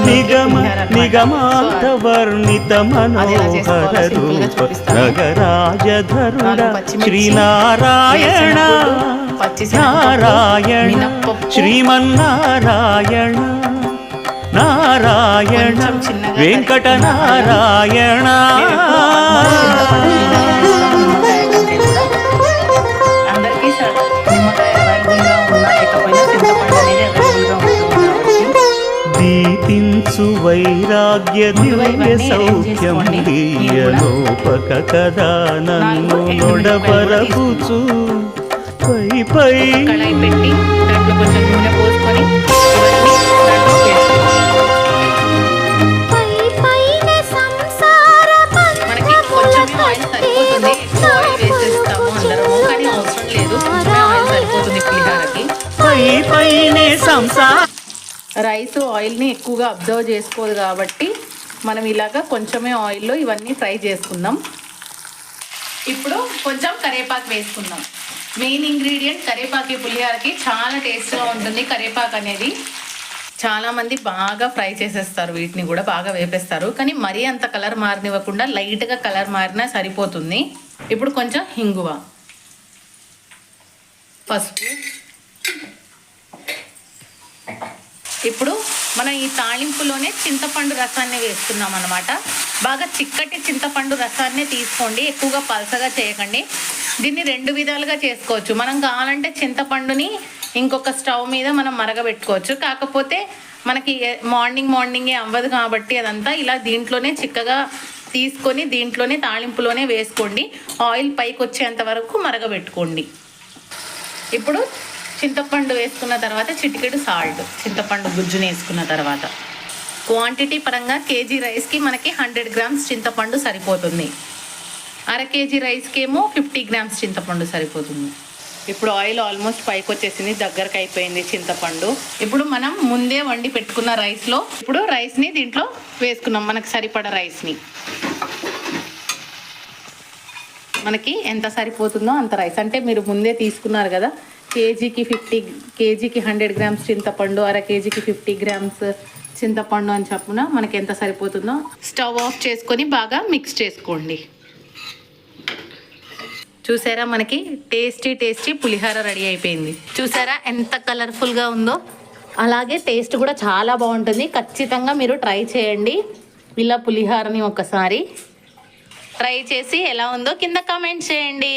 నిగమాంత వర్ణిత మనోహర రూప నగరాజధరుడ శ్రీనారాయణ నారాయణ శ్రీమన్నారాయణ నారాయణ వెంకట నారాయణ. అందరికీ నిమ్మకాయ అవైలబుల్గా ఉన్నా లేకపోయినా చింతపండు అనేది అవైలబుల్గా ఉంటుంది. దీపించు వైరాగ్య దివ్య సౌఖ్యం దీయలోపక కదా నన్ను నొడబరపుచు పై పై కళాయి పెట్టి దాంట్లో కొంచెం నూనె పోసుకొని మనకి కొంచెం ఆయిల్ సరిపోతుంది. ఎక్కువ ఆయిల్ వేసేస్తాము అందరము, కానీ అవసరం లేదు. కొంచెం ఆయిల్ సరిపోతుంది పులిహోరకి. రైస్ ఆయిల్ని ఎక్కువగా అబ్జర్వ్ చేసుకోదు కాబట్టి మనం ఇలాగా కొంచెమే ఆయిల్లో ఇవన్నీ ఫ్రై చేసుకుందాం. ఇప్పుడు కొంచెం కరివేపాకు వేసుకుందాం. మెయిన్ ఇంగ్రీడియంట్ కరివేపాకు పులిహోరకి చాలా టేస్ట్గా ఉంటుంది. కరివేపాకు అనేది చాలామంది బాగా ఫ్రై చేసేస్తారు, వీటిని కూడా బాగా వేపేస్తారు. కానీ మరీ అంత కలర్ మారనివ్వకుండా లైట్గా కలర్ మారినా సరిపోతుంది. ఇప్పుడు కొంచెం హింగువ, పసుపు. ఇప్పుడు మనం ఈ తాళింపులోనే చింతపండు రసాన్ని వేస్తున్నాం అన్నమాట. బాగా చిక్కటి చింతపండు రసాన్ని తీసుకోండి, ఎక్కువగా పలసగా చేయకండి. దీన్ని రెండు విధాలుగా చేసుకోవచ్చు. మనం కావాలంటే చింతపండుని ఇంకొక స్టవ్ మీద మనం మరగబెట్టుకోవచ్చు. కాకపోతే మనకి మార్నింగే అవ్వదు కాబట్టి అదంతా ఇలా దీంట్లోనే చిక్కగా తీసుకొని దీంట్లోనే తాళింపులోనే వేసుకోండి. ఆయిల్ పైకి వచ్చేంత వరకు మరగబెట్టుకోండి. ఇప్పుడు చింతపండు వేసుకున్న తర్వాత చిటికెడు సాల్ట్, చింతపండు గుజ్జుని వేసుకున్న తర్వాత. క్వాంటిటీ పరంగా కేజీ రైస్కి మనకి 100 గ్రామ్స్ చింతపండు సరిపోతుంది. అర కేజీ రైస్కి ఏమో 50 గ్రామ్స్ చింతపండు సరిపోతుంది. ఇప్పుడు ఆయిల్ ఆల్మోస్ట్ పైకి వచ్చేసింది, దగ్గరకు అయిపోయింది చింతపండు. ఇప్పుడు మనం ముందే వండి పెట్టుకున్న రైస్లో ఇప్పుడు రైస్ని దీంట్లో వేసుకున్నాం. మనకు సరిపడ రైస్ని మనకి ఎంత సరిపోతుందో అంత రైస్, అంటే మీరు ముందే తీసుకున్నారు కదా. కేజీకి 100 గ్రామ్స్ చింతపండు, అర కేజీకి 50 గ్రామ్స్ చింతపండు అని చెప్పున మనకి ఎంత సరిపోతుందో స్టవ్ ఆఫ్ చేసుకొని బాగా మిక్స్ చేసుకోండి. చూసారా, మనకి టేస్టీ పులిహోర రెడీ అయిపోయింది. చూసారా ఎంత కలర్ఫుల్గా ఉందో. అలాగే టేస్ట్ కూడా చాలా బాగుంటుంది. ఖచ్చితంగా మీరు ట్రై చేయండి ఇలా పులిహోరని ఒకసారి. ట్రై చేసి ఎలా ఉందో కింద కామెంట్ చేయండి.